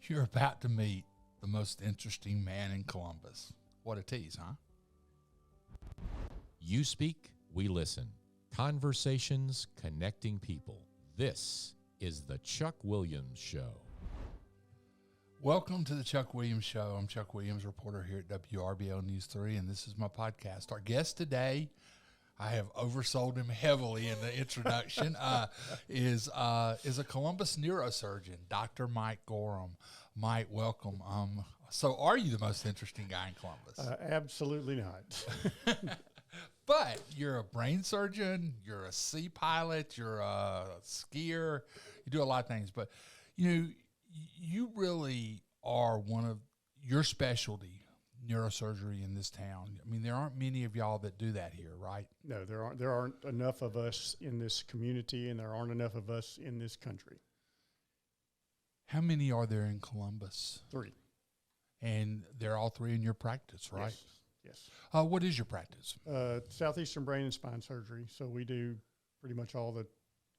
You're about to meet the most interesting man in Columbus. What a tease, huh? You speak, we listen. Conversations connecting people. This is the Chuck Williams Show. Welcome to the Chuck Williams Show. I'm Chuck Williams, reporter here at WRBL News 3, and this is my podcast. Our guest today, I have oversold him heavily in the introduction, is a Columbus neurosurgeon, Dr. Mike Gorum. Mike, welcome. So are you the most interesting guy in Columbus? Absolutely not. But you're a brain surgeon, you're a sea pilot, you're a skier, you do a lot of things. But, you really are one of your specialty, neurosurgery in this town. I mean, there aren't many of y'all that do that here, right? No, there aren't enough of us in this community, and there aren't enough of us in this country. How many are there in Columbus? 3. And they're all 3 in your practice, right? Yes. What is your practice? Southeastern brain and spine surgery. So we do pretty much all the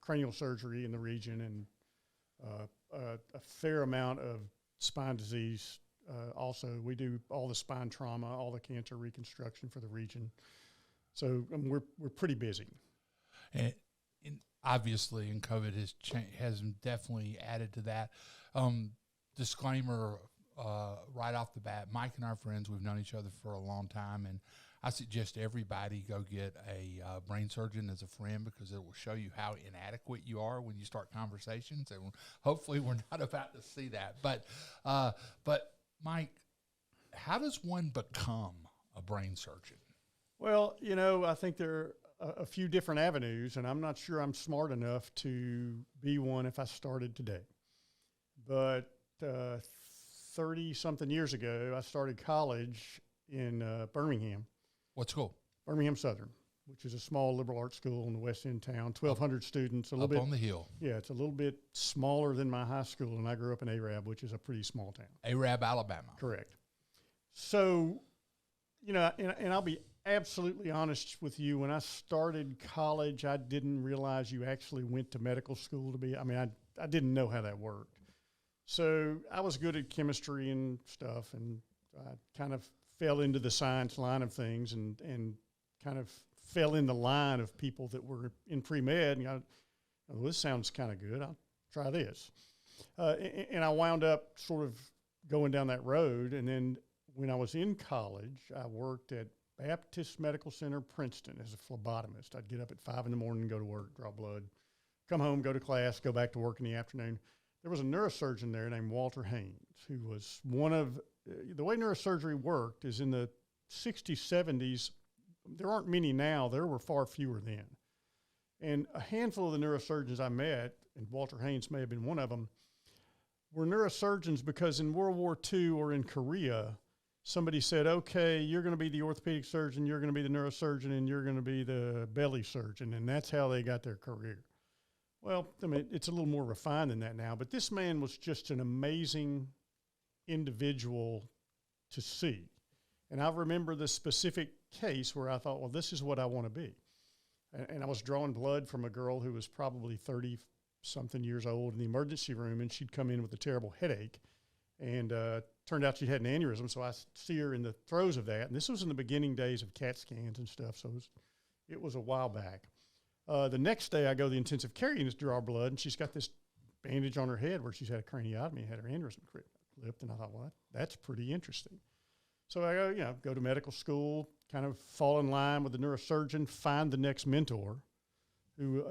cranial surgery in the region, and a fair amount of spine disease. Also, we do all the spine trauma, all the cancer reconstruction for the region. So we're pretty busy. And obviously, and COVID has definitely added to that. Disclaimer right off the bat, Mike and I are friends. We've known each other for a long time, and I suggest everybody go get a brain surgeon as a friend, because it will show you how inadequate you are when you start conversations, and hopefully we're not about to see that. But Mike, how does one become a brain surgeon? Well, I think there are a few different avenues, and I'm not sure I'm smart enough to be one if I started today. But 30-something years ago, I started college in Birmingham. What school? Birmingham Southern, which is a small liberal arts school in the west end town, 1,200 students. Up on the hill. Yeah, it's a little bit smaller than my high school, and I grew up in Arab, which is a pretty small town. Arab, Alabama. Correct. So, and I'll be absolutely honest with you, when I started college, I didn't realize you actually went to medical school I didn't know how that worked. So I was good at chemistry and stuff, and I kind of fell into the science line of things, and kind of fell in the line of people that were in pre-med, and well, this sounds kind of good. I'll try this. And I wound up sort of going down that road, and then when I was in college, I worked at Baptist Medical Center, Princeton, as a phlebotomist. I'd get up at 5 in the morning, go to work, draw blood, come home, go to class, go back to work in the afternoon. There was a neurosurgeon there named Walter Haynes, who was one of the way neurosurgery worked is in the 60s, 70s. There aren't many now. There were far fewer then. And a handful of the neurosurgeons I met, and Walter Haynes may have been one of them, were neurosurgeons because in World War II or in Korea, somebody said, okay, you're going to be the orthopedic surgeon, you're going to be the neurosurgeon, and you're going to be the belly surgeon. And that's how they got their career. Well, it's a little more refined than that now, but this man was just an amazing individual to see. And I remember the specific case where I thought, well, this is what I want to be. And I was drawing blood from a girl who was probably 30-something years old in the emergency room, and she'd come in with a terrible headache. And turned out she had an aneurysm, so I see her in the throes of that. And this was in the beginning days of CAT scans and stuff, so it was a while back. The next day, I go to the intensive care unit to draw blood, and she's got this bandage on her head where she's had a craniotomy, had her aneurysm clipped, and I thought, well, that's pretty interesting. So I go to medical school, kind of fall in line with the neurosurgeon, find the next mentor, who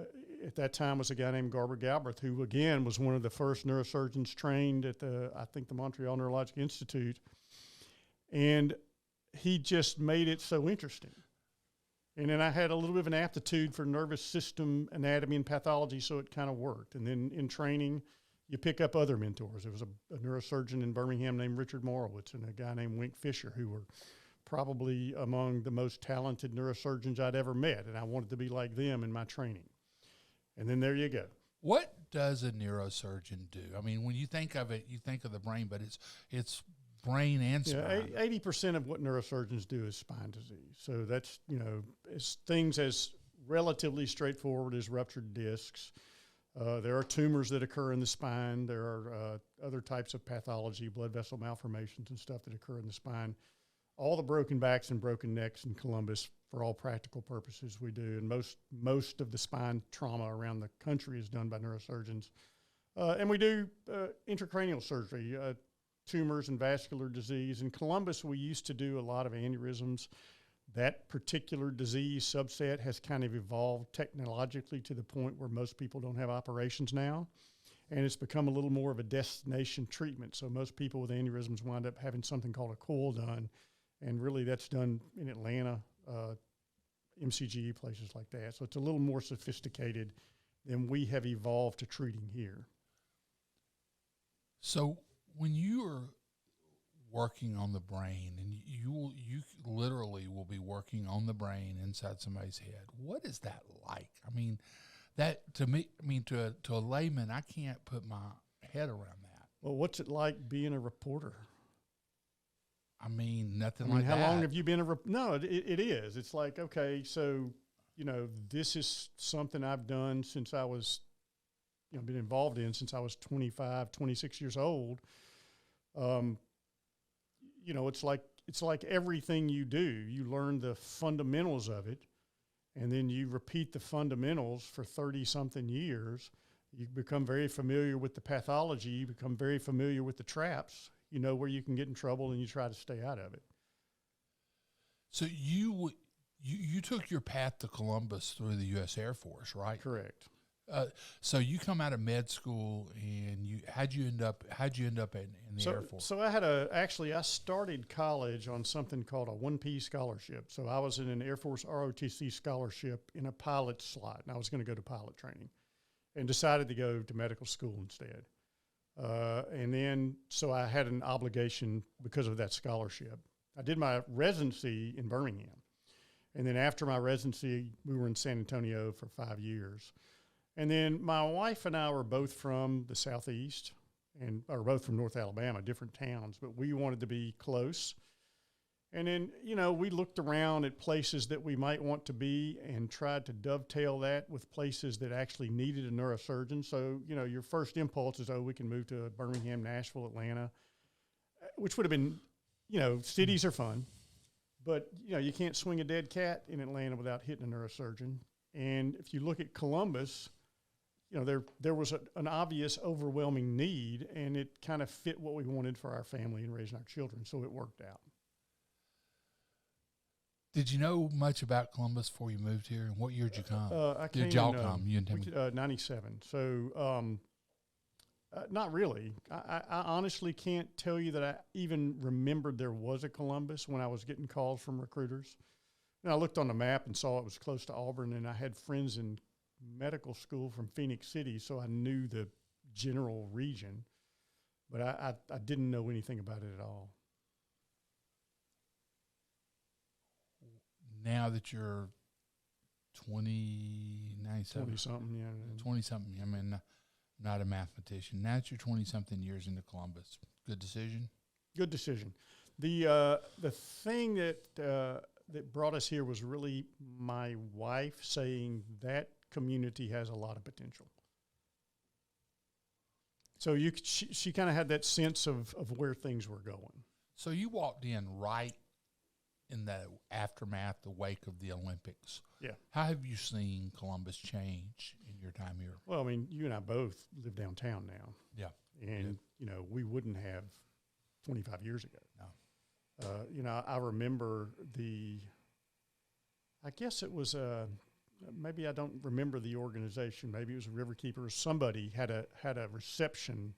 at that time was a guy named Garber Galbraith, who again was one of the first neurosurgeons trained at the Montreal Neurologic Institute. And he just made it so interesting. And then I had a little bit of an aptitude for nervous system anatomy and pathology, so it kind of worked. And then in training, you pick up other mentors. There was a neurosurgeon in Birmingham named Richard Morowitz and a guy named Wink Fisher, who were probably among the most talented neurosurgeons I'd ever met, and I wanted to be like them in my training. And then there you go. What does a neurosurgeon do? I mean, when you think of it, you think of the brain, but it's brain and spine. 80% of what neurosurgeons do is spine disease. So that's, it's things as relatively straightforward as ruptured discs. There are tumors that occur in the spine. There are other types of pathology, blood vessel malformations and stuff that occur in the spine. All the broken backs and broken necks in Columbus, for all practical purposes, we do. And most of the spine trauma around the country is done by neurosurgeons. And we do intracranial surgery, tumors and vascular disease. In Columbus, we used to do a lot of aneurysms. That particular disease subset has kind of evolved technologically to the point where most people don't have operations now. And it's become a little more of a destination treatment. So most people with aneurysms wind up having something called a coil done. And really that's done in Atlanta, MCGE, places like that. So it's a little more sophisticated than we have evolved to treating here. So when you are working on the brain, and you literally will be working on the brain inside somebody's head, what is that like? I mean, that to me, to a layman, I can't put my head around that. Well, what's it like being a reporter? I mean, nothing like how that. How long have you been no, it is. It's like, okay, so, this is something I've done since I was, been involved in since I was 25, 26 years old. It's like everything you do, you learn the fundamentals of it, and then you repeat the fundamentals for 30-something years. You become very familiar with the pathology. You become very familiar with the traps. You know where you can get in trouble, and you try to stay out of it. So you took your path to Columbus through the U.S. Air Force, right? Correct. So you come out of med school, and how'd you end up in the Air Force? So I started college on something called a 1P scholarship. So I was in an Air Force ROTC scholarship in a pilot slot, and I was going to go to pilot training, and decided to go to medical school instead. And then, so I had an obligation because of that scholarship. I did my residency in Birmingham. And then after my residency, we were in San Antonio for 5 years. And then my wife and I were both from the Southeast, or both from North Alabama, different towns, but we wanted to be close. And then, we looked around at places that we might want to be and tried to dovetail that with places that actually needed a neurosurgeon. So, your first impulse is, we can move to Birmingham, Nashville, Atlanta, which would have been, cities are fun. But, you can't swing a dead cat in Atlanta without hitting a neurosurgeon. And if you look at Columbus, there was an obvious overwhelming need, and it kind of fit what we wanted for our family and raising our children. So it worked out. Did you know much about Columbus before you moved here? And what year did you come? Did y'all come? You and Tim? 97. So not really. I honestly can't tell you that I even remembered there was a Columbus when I was getting calls from recruiters. And I looked on the map and saw it was close to Auburn, and I had friends in medical school from Phoenix City, so I knew the general region. But I didn't know anything about it at all. Now that you're 20-something, yeah. 20-something, I mean, not a mathematician. Now that you're 20-something years into Columbus, good decision? Good decision. The thing that brought us here was really my wife saying that community has a lot of potential. So she kind of had that sense of where things were going. So you walked in right in the aftermath, the wake of the Olympics. Yeah. How have you seen Columbus change in your time here? Well, I mean, you and I both live downtown now. Yeah. And, we wouldn't have 25 years ago. No. I remember I guess it was maybe I don't remember the organization. Maybe it was a Riverkeeper or somebody had a reception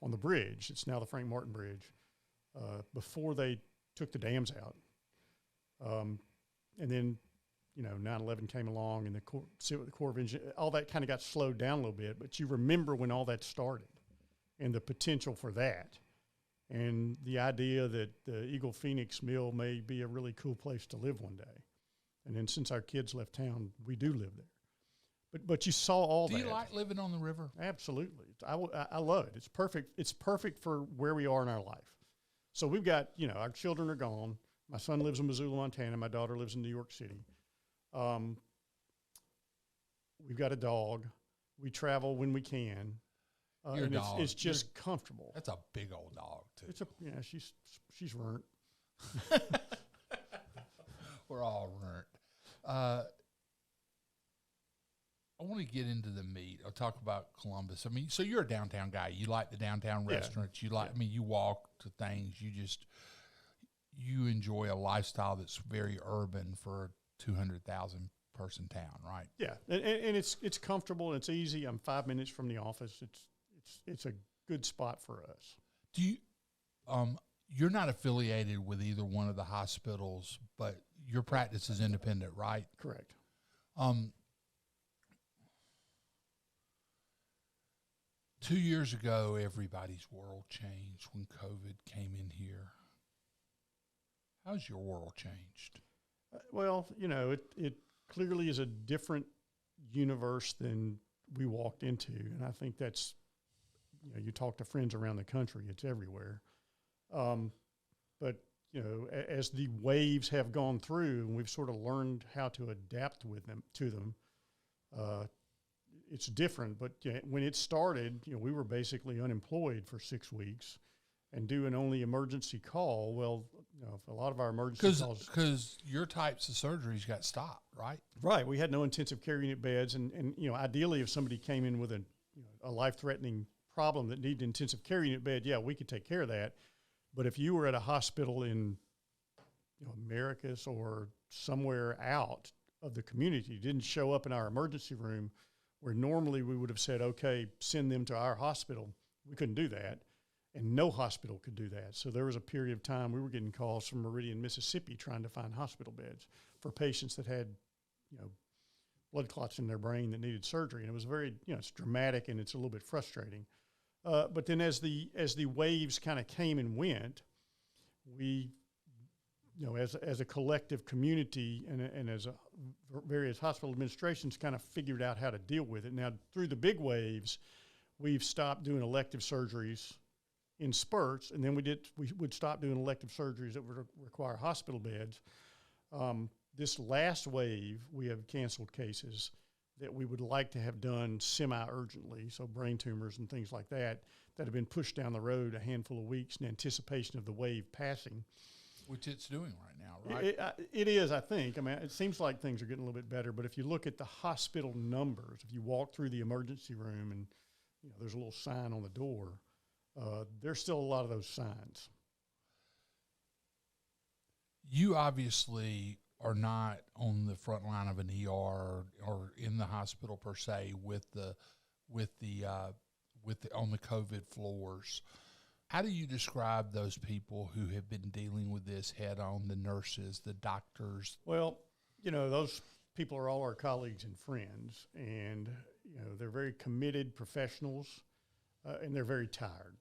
on the bridge. It's now the Frank Martin Bridge, before they took the dams out. And then, 9/11 came along, and the Corps of Engineers, all that kind of got slowed down a little bit. But you remember when all that started and the potential for that, and the idea that the Eagle Phoenix Mill may be a really cool place to live one day. And then since our kids left town, we do live there. But you saw all that. Do you like living on the river? Absolutely. I love it. It's perfect. It's perfect for where we are in our life. So we've got, our children are gone. My son lives in Missoula, Montana. My daughter lives in New York City. We've got a dog. We travel when we can. Your and dog, it's just comfortable. That's a big old dog too. It's she's runt. We're all runt. I want to get into the meat. I'll talk about Columbus. I mean, so you're a downtown guy. You like the downtown restaurants. You like, I mean, you walk to things. You enjoy a lifestyle that's very urban for a 200,000 person town, right? Yeah, and it's comfortable and it's easy. I'm 5 minutes from the office. It's a good spot for us. Do you, you're not affiliated with either one of the hospitals, but your practice is independent, right? Correct. 2 years ago, everybody's world changed when COVID came in here. How's your world changed? Well, it clearly is a different universe than we walked into, and I think that's, you talk to friends around the country, it's everywhere. But as the waves have gone through, and we've sort of learned how to adapt to them. It's different, but when it started, we were basically unemployed for 6 weeks and doing only emergency call. Well, a lot of our emergency calls, because your types of surgeries got stopped, right? Right. We had no intensive care unit beds, and ideally, if somebody came in with a life-threatening problem that needed intensive care unit bed, yeah, we could take care of that. But if you were at a hospital in Americus or somewhere out of the community, didn't show up in our emergency room, where normally we would have said, okay, send them to our hospital. We couldn't do that, and no hospital could do that. So there was a period of time we were getting calls from Meridian, Mississippi, trying to find hospital beds for patients that had, blood clots in their brain that needed surgery. And it was very, it's dramatic and it's a little bit frustrating. But then as the waves kind of came and went, we, as a collective community and as various hospital administrations kind of figured out how to deal with it. Now, through the big waves, we've stopped doing elective surgeries in spurts, and then we would stop doing elective surgeries that would require hospital beds. This last wave, we have canceled cases that we would like to have done semi-urgently, so brain tumors and things like that have been pushed down the road a handful of weeks in anticipation of the wave passing. Which it's doing right now, right? It is, I think. I mean, it seems like things are getting a little bit better, but if you look at the hospital numbers, if you walk through the emergency room and there's a little sign on the door, there's still a lot of those signs. You obviously are not on the front line of an ER or in the hospital per se with the on the COVID floors. How do you describe those people who have been dealing with this head on, the nurses, the doctors? Well, those people are all our colleagues and friends, and, they're very committed professionals, and they're very tired.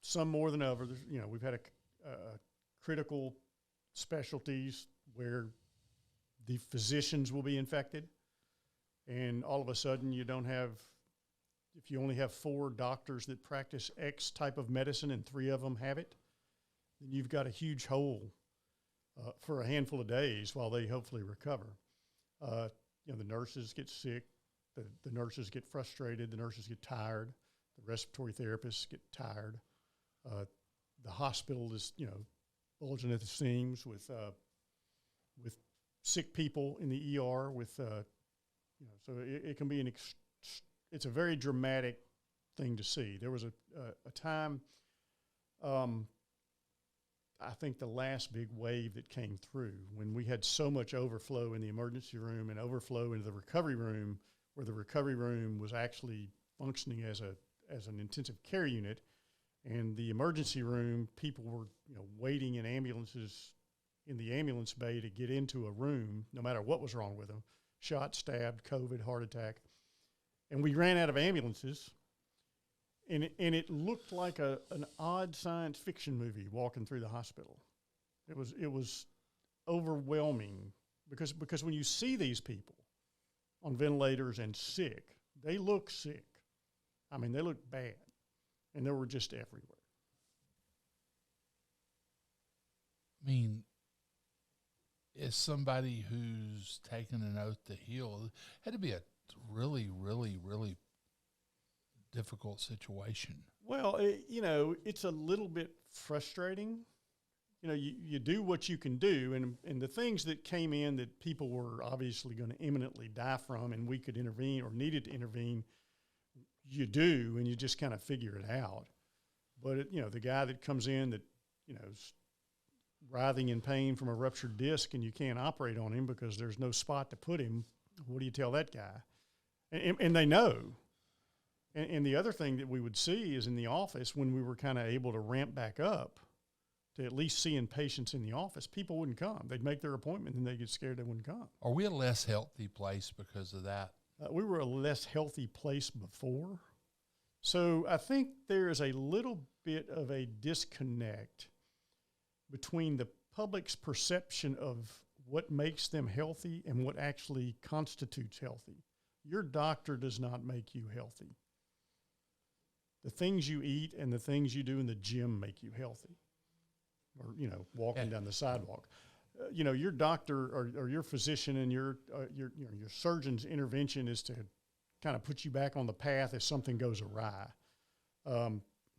Some more than others. We've had a critical specialties where the physicians will be infected, and all of a sudden if you only have 4 doctors that practice X type of medicine and 3 of them have it, then you've got a huge hole for a handful of days while they hopefully recover. The nurses get sick, the nurses get frustrated, the nurses get tired, the respiratory therapists get tired. The hospital is, bulging at the seams with sick people in the ER so it can be it's a very dramatic thing to see. There was a time, I think the last big wave that came through when we had so much overflow in the emergency room and overflow into the recovery room, where the recovery room was actually functioning as an intensive care unit, and the emergency room, people were waiting in ambulances in the ambulance bay to get into a room, no matter what was wrong with them, shot, stabbed, COVID, heart attack. And we ran out of ambulances, and it looked like an odd science fiction movie walking through the hospital. It was overwhelming because when you see these people on ventilators and sick, they look sick. I mean, they look bad, and they were just everywhere. I mean, as somebody who's taken an oath to heal, it had to be a really, really, really difficult situation. Well, it's a little bit frustrating. You do what you can do, and the things that came in that people were obviously going to imminently die from and we could intervene or needed to intervene, you do, and you just kind of figure it out. But, the guy that comes in that, is writhing in pain from a ruptured disc and you can't operate on him because there's no spot to put him, what do you tell that guy? And they know. And the other thing that we would see is in the office when we were kind of able to ramp back up to at least seeing patients in the office, people wouldn't come. They'd make their appointment and they'd get scared they wouldn't come. Are we a less healthy place because of that? We were a less healthy place before. So I think there is a little bit of a disconnect between the public's perception of what makes them healthy and what actually constitutes healthy. Your doctor does not make you healthy. The things you eat and the things you do in the gym make you healthy. Or, walking down the sidewalk. Your doctor or your physician and your surgeon's intervention is to kind of put you back on the path if something goes awry.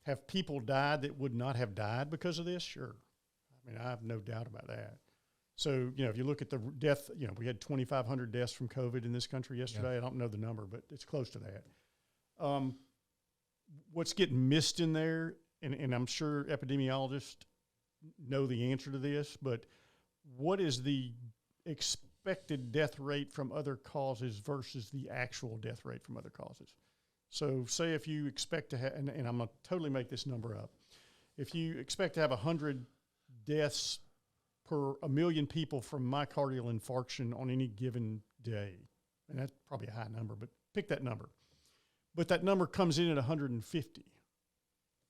Have people died that would not have died because of this? Sure. I mean, I have no doubt about that. So, if you look at the death, we had 2,500 deaths from COVID in this country yesterday. Yeah. I don't know the number, but it's close to that. What's getting missed in there, and I'm sure epidemiologists know the answer to this, but what is the expected death rate from other causes versus the actual death rate from other causes? So say if you expect to have, and I'm going to totally make this number up, if you expect to have 100 deaths per 1 million people from myocardial infarction on any given day, and that's probably a high number, but pick that number. But that number comes in at 150.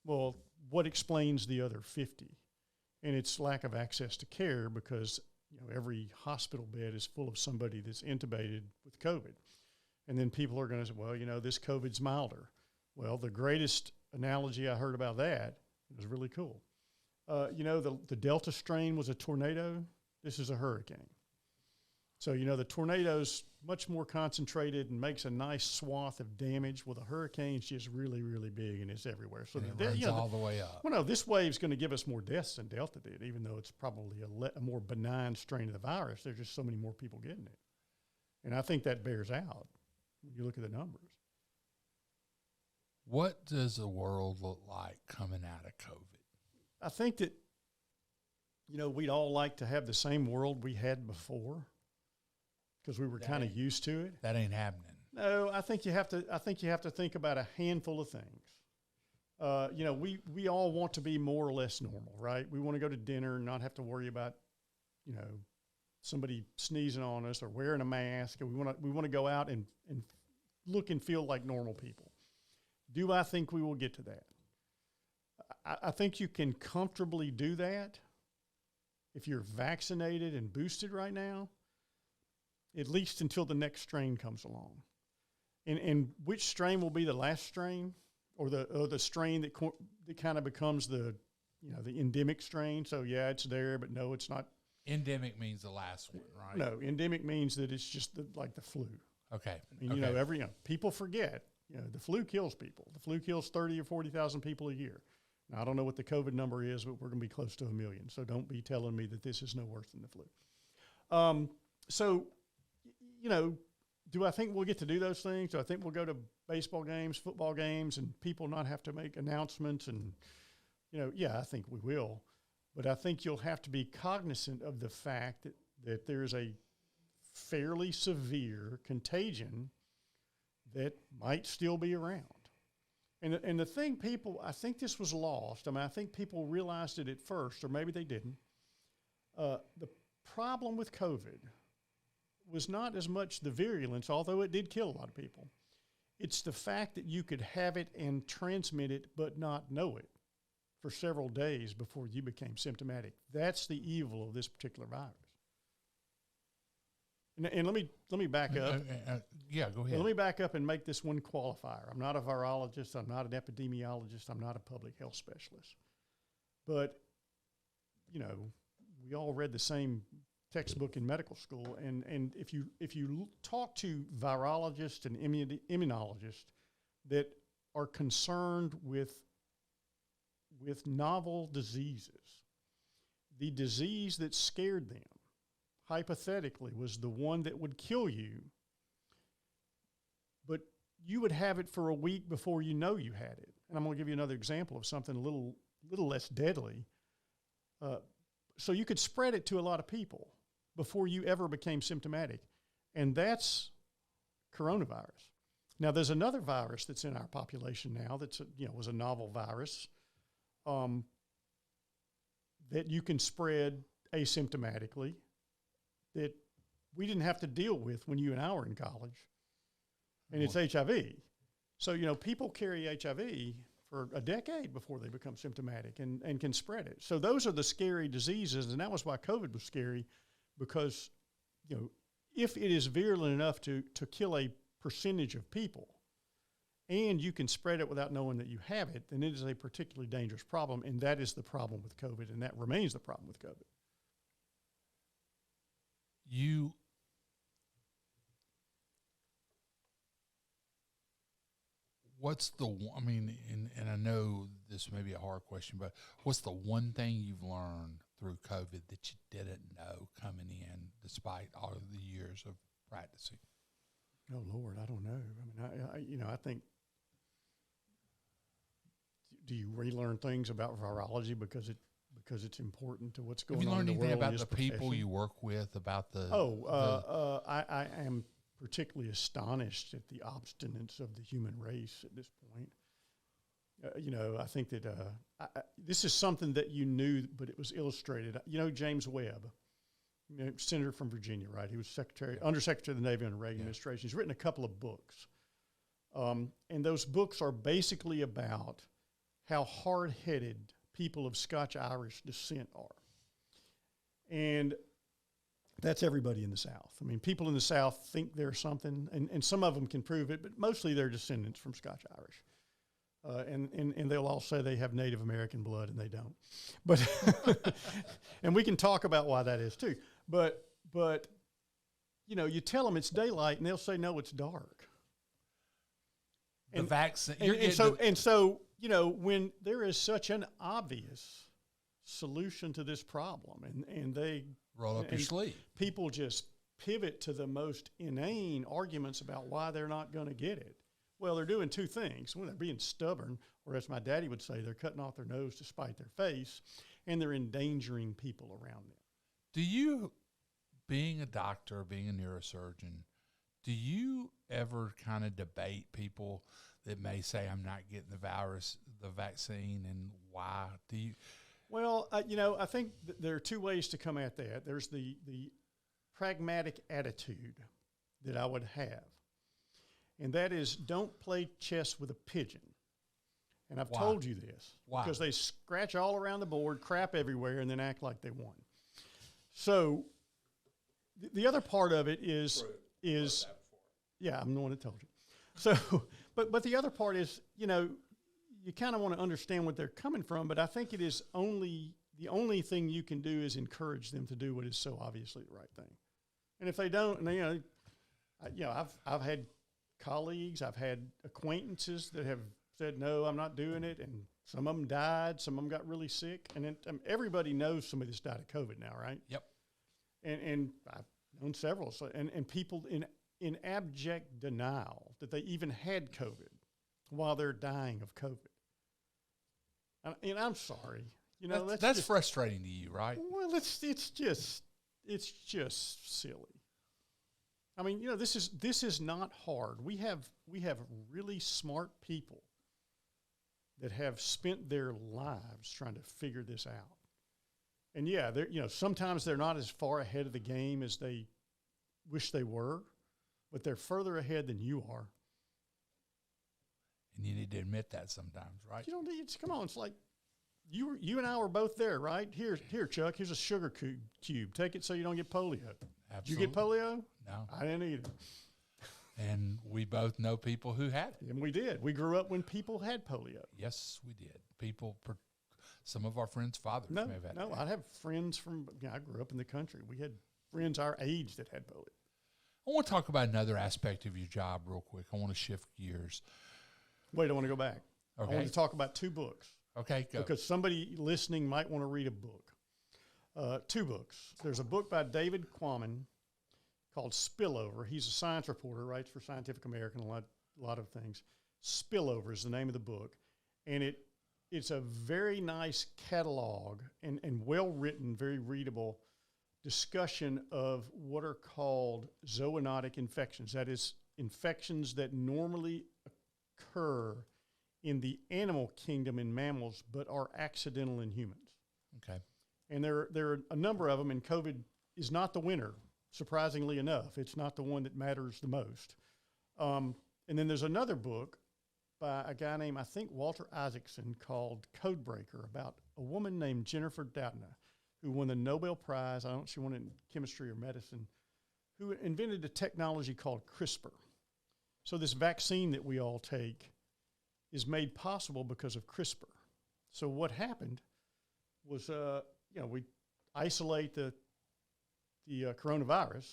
Well, what explains the other 50? And it's lack of access to care because every hospital bed is full of somebody that's intubated with COVID. And then people are going to say, well, this COVID's milder. Well, the greatest analogy I heard about that, it was really cool. The Delta strain was a tornado. This is a hurricane. So, the tornado's much more concentrated and makes a nice swath of damage. Well, the hurricane's just really, really big and it's everywhere. So it runs all the way up. Well, no, this wave's going to give us more deaths than Delta did, even though it's probably a more benign strain of the virus. There's just so many more people getting it. And I think that bears out when you look at the numbers. What does the world look like coming out of COVID? I think that, we'd all like to have the same world we had before, because we were kind of used to it. That ain't happening. No, I think you have to think about a handful of things. We all want to be more or less normal, right? We want to go to dinner and not have to worry about, somebody sneezing on us or wearing a mask. And we want to go out and look and feel like normal people. Do I think we will get to that? I think you can comfortably do that if you're vaccinated and boosted right now, at least until the next strain comes along. And which strain will be the last strain, or the strain that kind of becomes the endemic strain? So yeah, it's there, but no, it's not. Endemic means the last one, right? No, endemic means that it's just like the flu. Okay. I mean, people forget. The flu kills people. The flu kills 30 or 40,000 people a year. Now, I don't know what the COVID number is, but we're going to be close to 1 million. So don't be telling me that this is no worse than the flu. Do I think we'll get to do those things? Do I think we'll go to baseball games, football games, and people not have to make announcements? And, yeah, I think we will. But I think you'll have to be cognizant of the fact that there's a fairly severe contagion that might still be around. And the thing I think this was lost. I mean, I think people realized it at first, or maybe they didn't. The problem with COVID was not as much the virulence, although it did kill a lot of people. It's the fact that you could have it and transmit it but not know it for several days before you became symptomatic. That's the evil of this particular virus. And let me back up. Yeah, go ahead. Let me back up and make this one qualifier. I'm not a virologist. I'm not an epidemiologist. I'm not a public health specialist. But, we all read the same textbook in medical school. And if you talk to virologists and immunologists that are concerned with novel diseases, the disease that scared them, hypothetically, was the one that would kill you, but you would have it for a week before you know you had it. And I'm going to give you another example of something a little less deadly. So you could spread it to a lot of people before you ever became symptomatic, and that's coronavirus. Now, there's another virus that's in our population now that's was a novel virus that you can spread asymptomatically that we didn't have to deal with when you and I were in college, and it's HIV. So, people carry HIV for a decade before they become symptomatic and can spread it. So those are the scary diseases, and that was why COVID was scary, because, if it is virulent enough to kill a percentage of people and you can spread it without knowing that you have it, then it is a particularly dangerous problem, and that is the problem with COVID, and that remains the problem with COVID. What's the one, I mean, and I know this may be a hard question, but what's the one thing you've learned through COVID that you didn't know coming in despite all of the years of practicing? Oh, Lord, I don't know. I mean, I think, do you relearn things about virology because it's important to what's going on in the world? Have you learned anything about the people you work with, about the... I am particularly astonished at the obstinance of the human race at this point. I think that this is something that you knew, but it was illustrated. James Webb, senator from Virginia, right? He was undersecretary of the Navy under the Reagan administration. He's written a couple of books. And those books are basically about how hard-headed people of Scotch-Irish descent are. And that's everybody in the South. I mean, people in the South think they're something, and some of them can prove it, but mostly they're descendants from Scotch-Irish. And they'll all say they have Native American blood, and they don't. But and we can talk about why that is too. But you tell them it's daylight, and they'll say, no, it's dark. The vaccine. So when there is such an obvious solution to this problem, and they roll up your sleeve, people just pivot to the most inane arguments about why they're not going to get it. Well, they're doing two things. One, they're being stubborn, or as my daddy would say, they're cutting off their nose to spite their face, and they're endangering people around them. Do you, being a doctor, being a neurosurgeon, do you ever kind of debate people that may say, I'm not getting the vaccine, and why? Do you? Well, I think there are two ways to come at that. There's the pragmatic attitude that I would have, and that is, don't play chess with a pigeon. And I've told you this. Why? Because they scratch all around the board, crap everywhere, and then act like they won. So the other part of it is I'm the one that told you. So, but the other part is, you kind of want to understand what they're coming from, but I think it is the only thing you can do is encourage them to do what is so obviously the right thing. And if they don't, and I've had colleagues, I've had acquaintances that have said, no, I'm not doing it, and some of them died, some of them got really sick, and everybody knows somebody that's died of COVID now, right? Yep. And I've known several, and people in abject denial that they even had COVID while they're dying of COVID. And I'm sorry, that's frustrating to you, right? Well, it's just silly. I mean, this is not hard. We have really smart people that have spent their lives trying to figure this out. And sometimes they're not as far ahead of the game as they wish they were, but they're further ahead than you are. And you need to admit that sometimes, right? You don't need to, come on. It's like you and I were both there, right? Here, Chuck, here's a sugar cube. Take it so you don't get polio. Absolutely. Did you get polio? No. I didn't either. And we both know people who had it. And we did. We grew up when people had polio. Yes, we did. Some of our friends' fathers may have had it. No, I have friends I grew up in the country. We had friends our age that had polio. I want to talk about another aspect of your job real quick. I want to shift gears. Wait, I want to go back. Okay. I want to talk about 2 books. Okay, go. Because somebody listening might want to read a book. 2 books. There's a book by David Quammen called Spillover. He's a science reporter, writes for Scientific American, a lot of things. Spillover is the name of the book. And it's a very nice catalog and well-written, very readable discussion of what are called zoonotic infections. That is, infections that normally occur in the animal kingdom in mammals, but are accidental in humans. Okay. And there are a number of them, and COVID is not the winner, surprisingly enough. It's not the one that matters the most. And then there's another book by a guy named, I think, Walter Isaacson, called Codebreaker, about a woman named Jennifer Doudna, who won the Nobel Prize, I don't know if she won it in chemistry or medicine, who invented a technology called CRISPR. So this vaccine that we all take is made possible because of CRISPR. So what happened was, we isolate the coronavirus,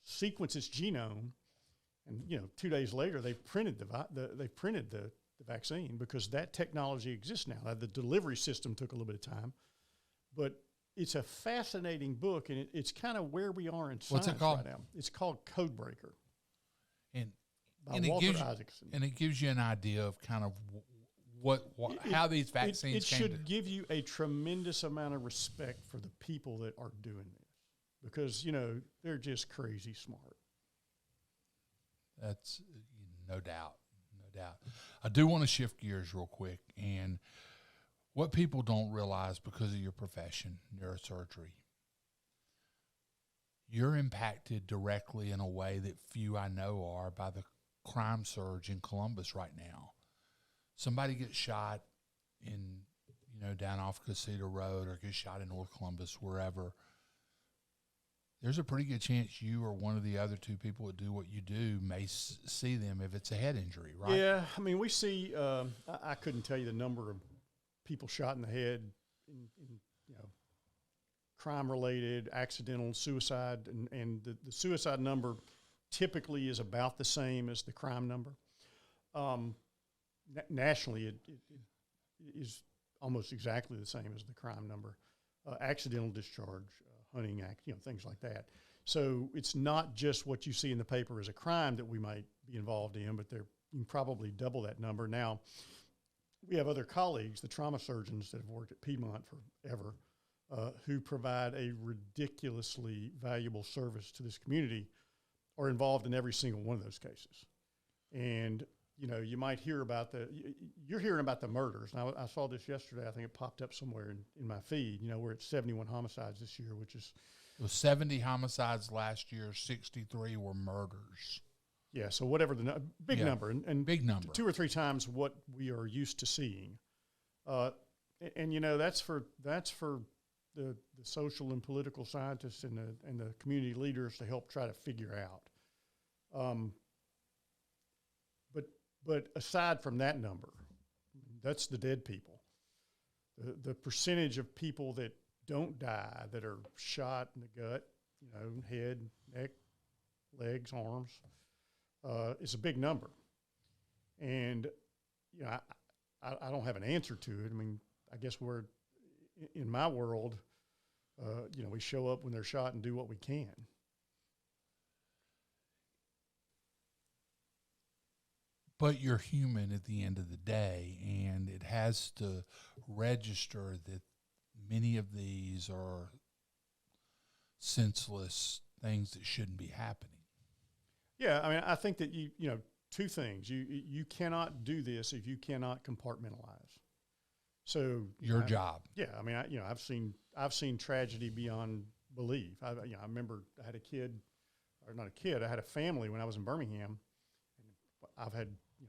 sequence its genome, and 2 days later they printed the vaccine, because that technology exists now. Now, the delivery system took a little bit of time, but it's a fascinating book, and it's kind of where we are in science right now. It's called Codebreaker. By Walter Isaacson. And it gives you an idea of kind of how these vaccines it should give you a tremendous amount of respect for the people that are doing this, because, they're just crazy smart. That's no doubt. I do want to shift gears real quick, and what people don't realize because of your profession, neurosurgery, you're impacted directly in a way that few I know are by the crime surge in Columbus right now. Somebody gets shot in, down off Casita Road, or gets shot in North Columbus, wherever. There's a pretty good chance you or one of the other 2 people that do what you do may see them if it's a head injury, right? Yeah, I mean, we see, I couldn't tell you the number of people shot in the head in crime-related, accidental, suicide, and the suicide number typically is about the same as the crime number. Nationally, it is almost exactly the same as the crime number. Accidental discharge, hunting act, things like that. So it's not just what you see in the paper as a crime that we might be involved in, but you can probably double that number. Now, we have other colleagues, the trauma surgeons that have worked at Piedmont forever, who provide a ridiculously valuable service to this community, are involved in every single one of those cases. And, you might hear about you're hearing about the murders. Now, I saw this yesterday. I think it popped up somewhere in my feed. We're at 71 homicides this year, which is... It was 70 homicides last year, 63 were murders. Yeah, so whatever the big number. And big number. 2 or 3 times what we are used to seeing. And that's for the social and political scientists and the community leaders to help try to figure out. But aside from that number, that's the dead people. The percentage of people that don't die, that are shot in the gut, head, neck, legs, arms, is a big number. And, I don't have an answer to it. I mean, I guess we're, in my world, we show up when they're shot and do what we can. But you're human at the end of the day, and it has to register that many of these are senseless things that shouldn't be happening. Yeah, I mean, I think that 2 things. You cannot do this if you cannot compartmentalize. So your job. Yeah, I mean, I've seen tragedy beyond belief. I remember I had a kid, or not a kid. I had a family when I was in Birmingham. I've had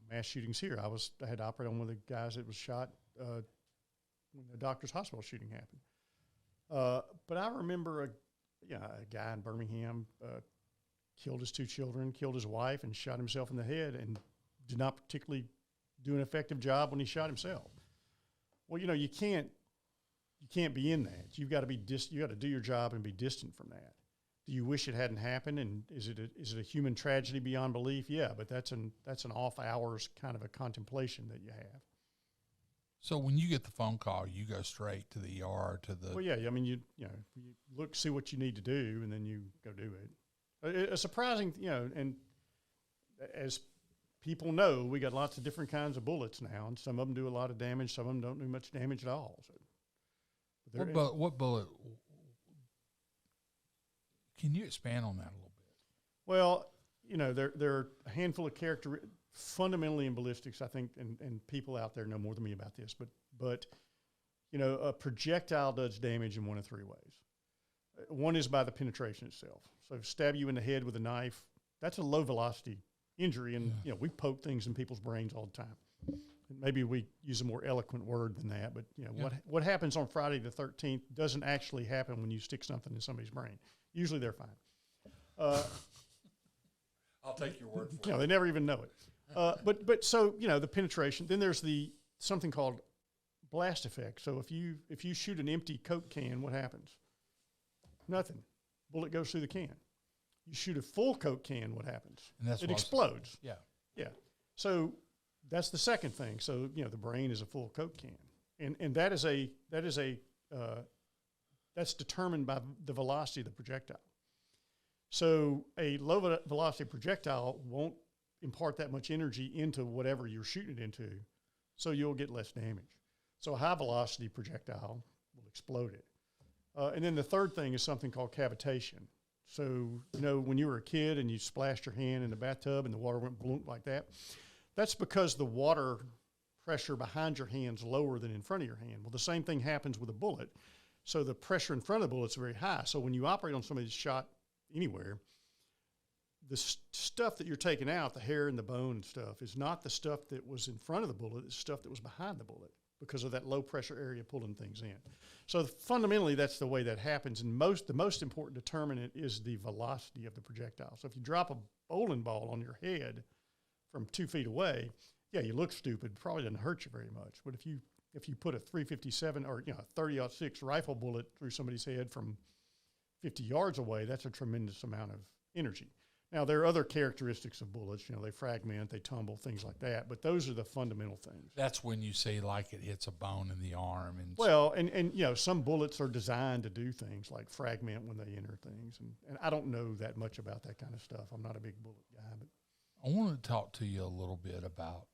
mass shootings here. I had to operate on one of the guys that was shot when the doctor's hospital shooting happened. But I remember a guy in Birmingham killed his 2 children, killed his wife, and shot himself in the head, and did not particularly do an effective job when he shot himself. Well, you can't be in that. You've got to be you got to do your job and be distant from that. Do you wish it hadn't happened? And is it a human tragedy beyond belief? Yeah, but that's an off hours kind of a contemplation that you have. So when you get the phone call, you go straight to the ER to the. Well, yeah. I mean, you look, see what you need to do, and then you go do it. A surprising, and as people know, we got lots of different kinds of bullets now, and some of them do a lot of damage. Some of them don't do much damage at all. So, what bullet? Can you expand on that a little bit? Well, there are a handful of characteristics, fundamentally in ballistics, I think, and people out there know more than me about this, but a projectile does damage in one of three ways. One is by the penetration itself. So stab you in the head with a knife, that's a low velocity injury, and we poke things in people's brains all the time. And maybe we use a more eloquent word than that, but what happens on Friday the 13th doesn't actually happen when you stick something in somebody's brain. Usually they're fine. I'll take your word for it. They never even know it. But so the penetration. Then there's something called blast effect. So if you shoot an empty Coke can, what happens? Nothing. Bullet goes through the can. You shoot a full Coke can, what happens? And it explodes. Yeah. So that's the second thing. So the brain is a full Coke can, and that's determined by the velocity of the projectile. So a low velocity projectile won't impart that much energy into whatever you're shooting it into, so you'll get less damage. So a high velocity projectile will explode it. And then the third thing is something called cavitation. So, when you were a kid and you splashed your hand in the bathtub and the water went bloom like that, that's because the water pressure behind your hand's lower than in front of your hand. Well, the same thing happens with a bullet. So the pressure in front of the bullet is very high. So when you operate on somebody that's shot anywhere, the stuff that you're taking out, the hair and the bone and stuff, is not the stuff that was in front of the bullet. It's stuff that was behind the bullet because of that low pressure area pulling things in. So fundamentally, that's the way that happens. And the most important determinant is the velocity of the projectile. So if you drop a bowling ball on your head from 2 feet away, yeah, you look stupid. Probably doesn't hurt you very much. But if you put a .357 or a 30-06 rifle bullet through somebody's head from 50 yards away, that's a tremendous amount of energy. Now, there are other characteristics of bullets. They fragment, they tumble, things like that. But those are the fundamental things. That's when you say like it hits a bone in the arm. And some bullets are designed to do things like fragment when they enter things. And I don't know that much about that kind of stuff. I'm not a big bullet guy. But I want to talk to you a little bit about,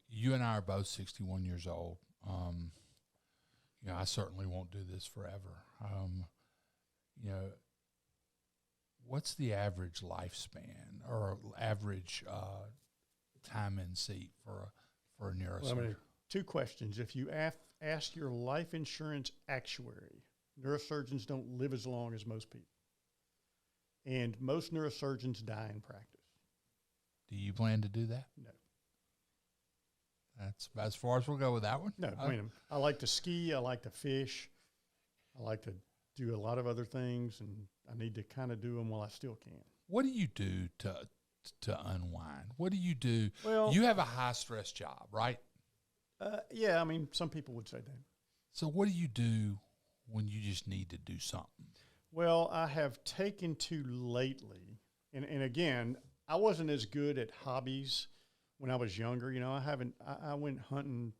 you and I are both 61 years old. I certainly won't do this forever. What's the average lifespan or average time in seat for a neurosurgeon? Well, two questions. If you ask your life insurance actuary, neurosurgeons don't live as long as most people. And most neurosurgeons die in practice. Do you plan to do that? No. That's as far as we'll go with that one? No. I like to ski. I like to fish. I like to do a lot of other things, and I need to kind of do them while I still can. What do you do to unwind? What do you do? Well, you have a high-stress job, right? Yeah, some people would say that. So what do you do when you just need to do something? Well, I have taken to lately, and again, I wasn't as good at hobbies when I was younger. I went hunting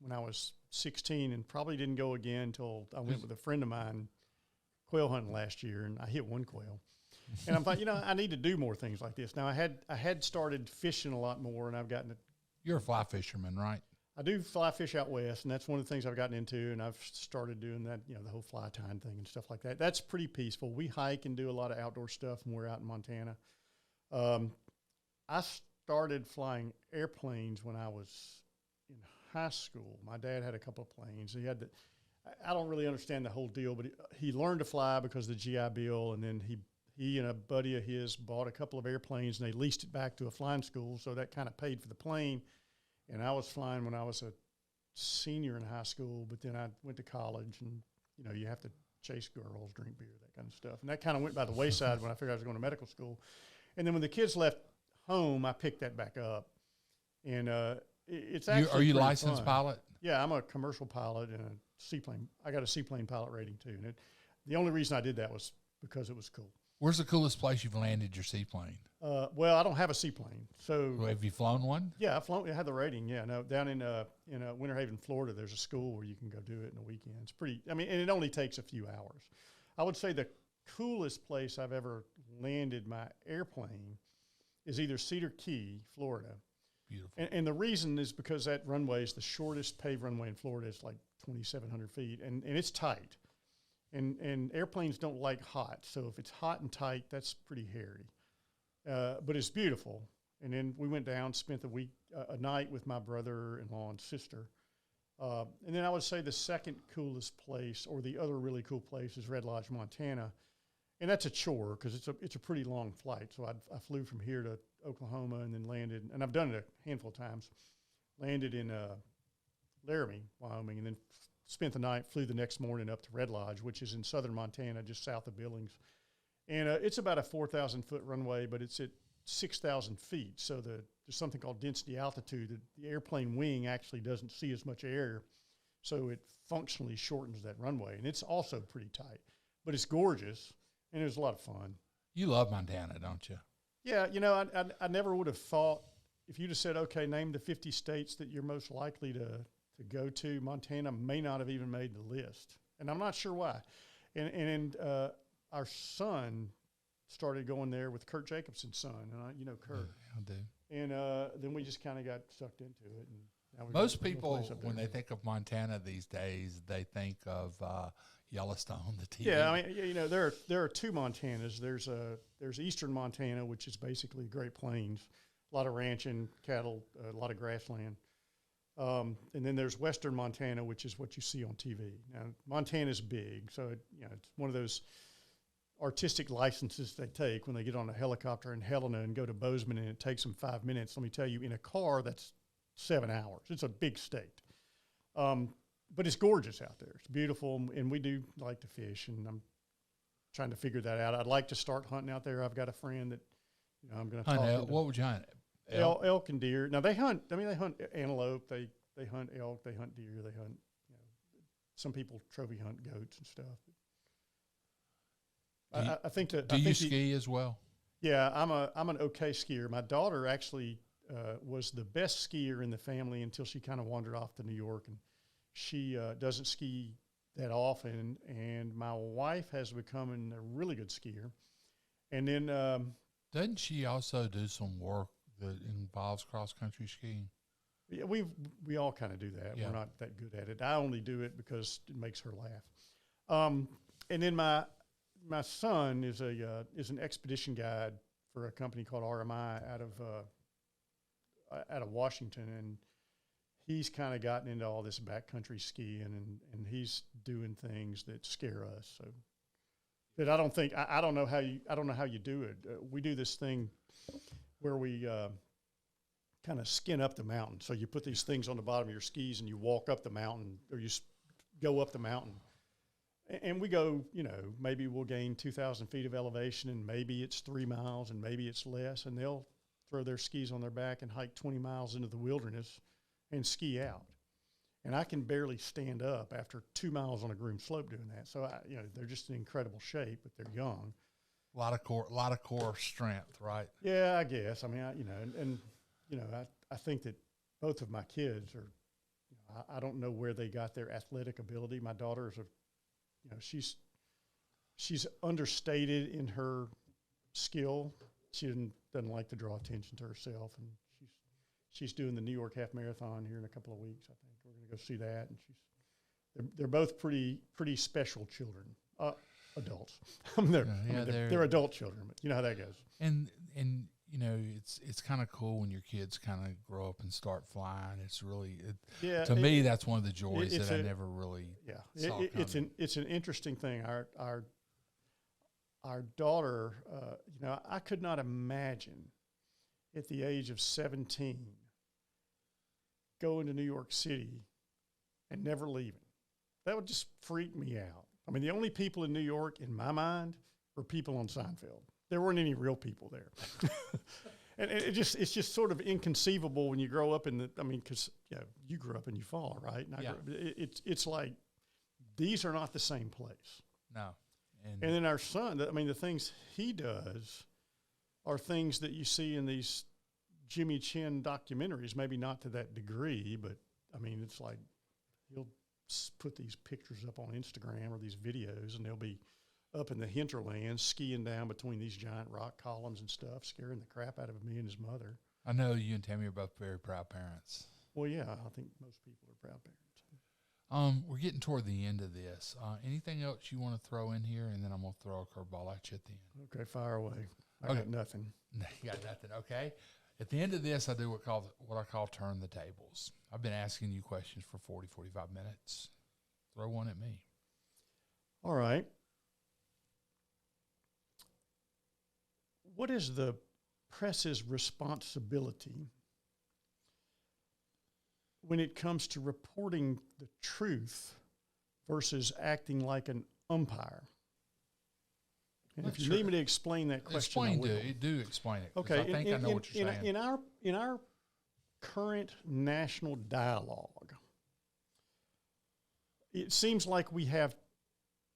when I was 16 and probably didn't go again until I went with a friend of mine quail hunting last year, and I hit one quail. And I'm like, I need to do more things like this. Now, I had started fishing a lot more, and I've gotten it. You're a fly fisherman, right? I do fly fish out west, and that's one of the things I've gotten into, and I've started doing that, the whole fly tying thing and stuff like that. That's pretty peaceful. We hike and do a lot of outdoor stuff when we're out in Montana. I started flying airplanes when I was in high school. My dad had a couple of planes. I don't really understand the whole deal, but he learned to fly because of the GI Bill, and then he and a buddy of his bought a couple of airplanes, and they leased it back to a flying school, so that kind of paid for the plane. And I was flying when I was a senior in high school, but then I went to college, and, you have to chase girls, drink beer, that kind of stuff. And that kind of went by the wayside when I figured I was going to medical school. And then when the kids left home, I picked that back up. And it's actually Are you pretty licensed fun. pilot? Yeah, I'm a commercial pilot and a seaplane. I got a seaplane pilot rating too. And The only reason I did that was because it was cool. Where's the coolest place you've landed your seaplane? Well, I don't have a seaplane, so Well, have you flown one? yeah, I had the rating. Yeah, no, down in Winter Haven, Florida, there's a school where you can go do it in a weekend. It's pretty. I mean, and it only takes a few hours. I would say the coolest place I've ever landed my airplane is either Cedar Key, Florida. Beautiful. And the reason is because that runway is the shortest paved runway in Florida. It's like 2,700 feet, and it's tight. And airplanes don't like hot. So if it's hot and tight, that's pretty hairy. But it's beautiful. And then we went down, spent the week, a night with my brother-in-law and sister. And then I would say the second coolest place, or the other really cool place, is Red Lodge, Montana. And that's a chore because it's a pretty long flight. So I flew from here to Oklahoma and then landed, and I've done it a handful of times, landed in Laramie, Wyoming, and then spent the night, flew the next morning up to Red Lodge, which is in southern Montana, just south of Billings. And it's about a 4,000-foot runway, but it's at 6,000 feet. So there's something called density altitude. The airplane wing actually doesn't see as much air, so it functionally shortens that runway. And it's also pretty tight. But it's gorgeous, and it was a lot of fun. You love Montana, don't you? Yeah, I never would have thought, if you'd have said, okay, name the 50 states that you're most likely to go to, Montana may not have even made the list. And I'm not sure why. And our son started going there with Kurt Jacobson's son, and Kurt. I do. And then we just kind of got sucked into it. And now most people, when they think of Montana these days, they think of Yellowstone, the TV. Yeah, I mean, there are two Montanas. There's eastern Montana, which is basically Great Plains, a lot of ranching, cattle, a lot of grassland. And then there's western Montana, which is what you see on TV. Now, Montana's big, so it's one of those artistic licenses they take when they get on a helicopter in Helena and go to Bozeman, and it takes them 5 minutes. Let me tell you, in a car, that's 7 hours. It's a big state. But it's gorgeous out there. It's beautiful, and we do like to fish, and I'm trying to figure that out. I'd like to start hunting out there. I've got a friend that I'm going to talk to. What would you hunt? Elk and deer. Now, they hunt. I mean, they hunt antelope. They hunt elk. They hunt deer. They hunt, some people trophy hunt goats and stuff. I think that. Do you ski as well? Yeah, I'm an okay skier. My daughter actually was the best skier in the family until she kind of wandered off to New York, and she doesn't ski that often. And my wife has become a really good skier. And then doesn't she also do some work that involves cross country skiing? Yeah, we all kind of do that. Yeah. We're not that good at it. I only do it because it makes her laugh. And then my son is an expedition guide for a company called RMI out of Washington, and he's kind of gotten into all this backcountry skiing, and he's doing things that scare us. So, but I don't know how you do it. We do this thing where we kind of skin up the mountain. So you put these things on the bottom of your skis and you walk up the mountain, or you go up the mountain. And we go, maybe we'll gain 2,000 feet of elevation, and maybe it's 3 miles, and maybe it's less. And they'll throw their skis on their back and hike 20 miles into the wilderness and ski out. And I can barely stand up after 2 miles on a groomed slope doing that. So they're just in incredible shape, but they're young. A lot of core strength, right? Yeah, I guess. I mean, I think that both of my kids are. I don't know where they got their athletic ability. My daughter is she's understated in her skill. She doesn't like to draw attention to herself, and she's doing the New York Half Marathon here in a couple of weeks. I think we're going to go see that, and they're both pretty special children, adults. They're adult children, but you know how that goes. And it's kind of cool when your kids kind of grow up and start flying. It's really to me that's one of the joys that I never really saw coming. It's an interesting thing. Our daughter, I could not imagine at the age of 17 going to New York City and never leaving. That would just freak me out. I mean, the only people in New York, in my mind, were people on Seinfeld. There weren't any real people there. And it's just sort of inconceivable when you grow up because you grew up and you fall, right? And it's like, these are not the same place. No. And then our son, I mean, the things he does are things that you see in these Jimmy Chin documentaries, maybe not to that degree, but I mean, it's like he'll put these pictures up on Instagram or these videos, and they'll be up in the hinterlands skiing down between these giant rock columns and stuff, scaring the crap out of me and his mother. I know you and Tammy are both very proud parents. Well, yeah, I think most people are proud parents. We're getting toward the end of this. Anything else you want to throw in here, and then I'm going to throw a curveball at you at the end. Okay, fire away. I Okay. got nothing. You got nothing, okay? At the end of this, I do what I call turn the tables. I've been asking you questions for 40, 45 minutes. Throw one at me. All right. What is the press's responsibility when it comes to reporting the truth versus acting like an umpire? And if you need me to explain that question, I will. Do explain it. 'Cause Okay, I think I know what you're saying. In our current national dialogue, it seems like we have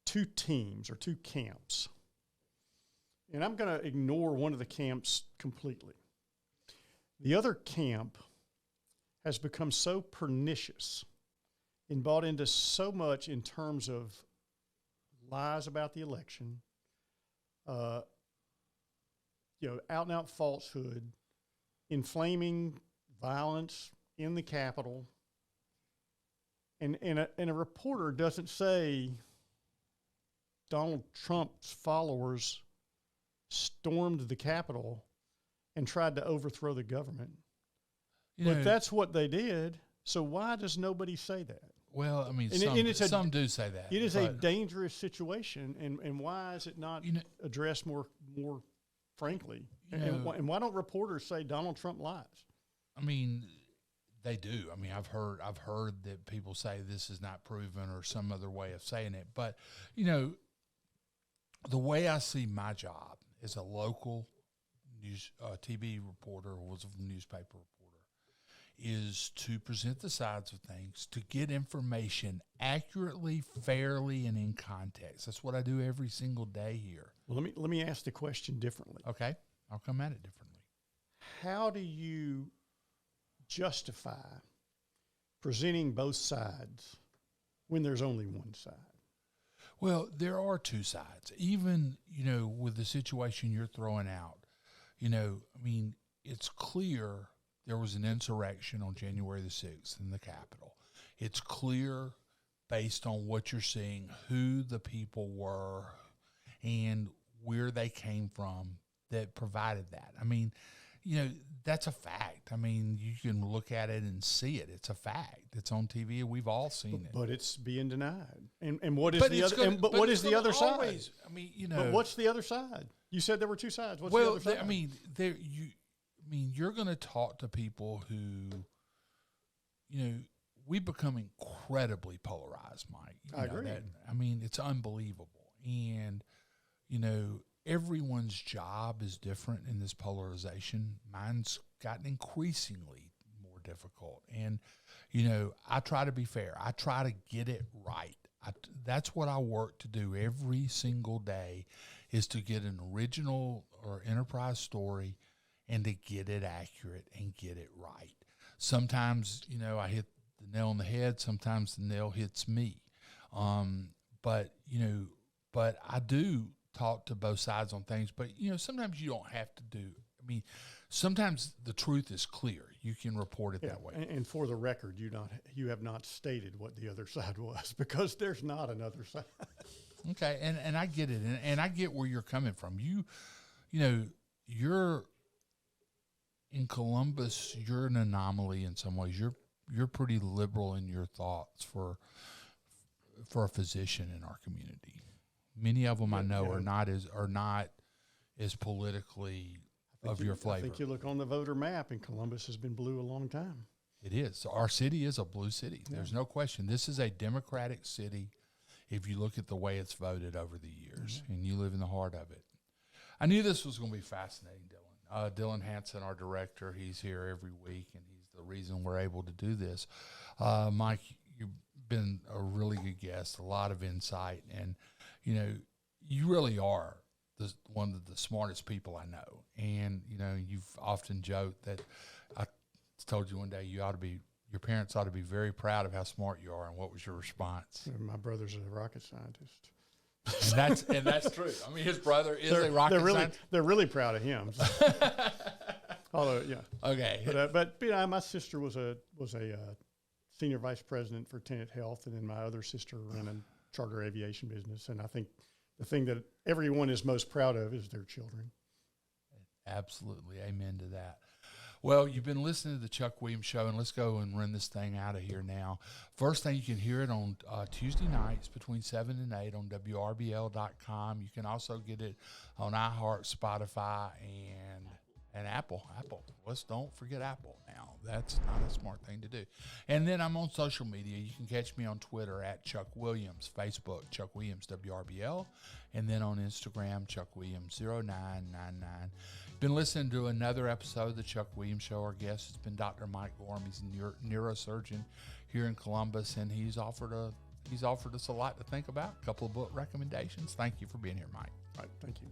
two teams or two camps. And I'm going to ignore one of the camps completely. The other camp has become so pernicious and bought into so much in terms of lies about the election, out and out falsehood, inflaming violence in the Capitol. And a reporter doesn't say Donald Trump's followers stormed the Capitol and tried to overthrow the government. But that's what they did. So why does nobody say that? Well, I mean, And some do say that. It is a dangerous situation, and why is it not addressed more frankly? And why don't reporters say Donald Trump lies? I mean, they do. I mean, I've heard that people say this is not proven or some other way of saying it. But, the way I see my job as a local news TV reporter or was a newspaper reporter is to present the sides of things, to get information accurately, fairly, and in context. That's what I do every single day here. Well, let me ask the question differently. Okay, I'll come at it differently. How do you justify presenting both sides when there's only one side? Well, there are two sides. Even, with the situation you're throwing out, I mean, it's clear there was an insurrection on January the 6th in the Capitol. It's clear based on what you're seeing who the people were and where they came from that provided that. I mean, that's a fact. I mean, you can look at it and see it. It's a fact. It's on TV. We've all seen it. But it's being denied. And what is the other? What is the other side? I mean, But what's the other side? You said there were two sides. What's the other side? I mean, you're going to talk to people who, we become incredibly polarized, Mike. I agree. I mean, it's unbelievable. And, everyone's job is different in this polarization. Mine's gotten increasingly more difficult. And, I try to be fair. I try to get it right. That's what I work to do every single day, is to get an original or enterprise story and to get it accurate and get it right. Sometimes, I hit the nail on the head. Sometimes the nail hits me. But I do talk to both sides on things, but sometimes you don't have to do. I mean, sometimes the truth is clear. You can report it that way. And for the record, you have not stated what the other side was, because there's not another side. Okay, and I get it, and I get where you're coming from. You're in Columbus. You're an anomaly in some ways. You're pretty liberal in your thoughts for a physician in our community. Many of them I know are not as politically of your flavor. I think you look on the voter map, and Columbus has been blue a long time. It is. Our city is a blue city. There's no question. This is a Democratic city if you look at the way it's voted over the years, and you live in the heart of it. I knew this was going to be fascinating, Dylan. Dylan Hanson, our director, he's here every week, and he's the reason we're able to do this. Mike, you've been a really good guest, a lot of insight, and, you really are one of the smartest people I know. And, you know, you've often joked that I told you one day your parents ought to be very proud of how smart you are. And what was your response? My brother's a rocket scientist. And that's true. I mean, his brother is a rocket scientist. They're really proud of him. So. Although, yeah. Okay. But you know, my sister was a senior vice president for Tenet Health, and then my other sister ran a charter aviation business. And I think the thing that everyone is most proud of is their children. Absolutely. Amen to that. Well, you've been listening to the Chuck Williams Show, and let's go and run this thing out of here now. First thing, you can hear it on Tuesday nights between 7 and 8 on WRBL.com. You can also get it on iHeart, Spotify, and Apple. Don't forget Apple now. That's not a smart thing to do. And then I'm on social media. You can catch me on Twitter at Chuck Williams, Facebook, Chuck Williams WRBL, and then on Instagram, Chuck Williams 0999. Been listening to another episode of the Chuck Williams Show. Our guest has been Dr. Mike Gorum. He's a neurosurgeon here in Columbus, and he's offered us a lot to think about. A couple of book recommendations. Thank you for being here, Mike. All right, thank you.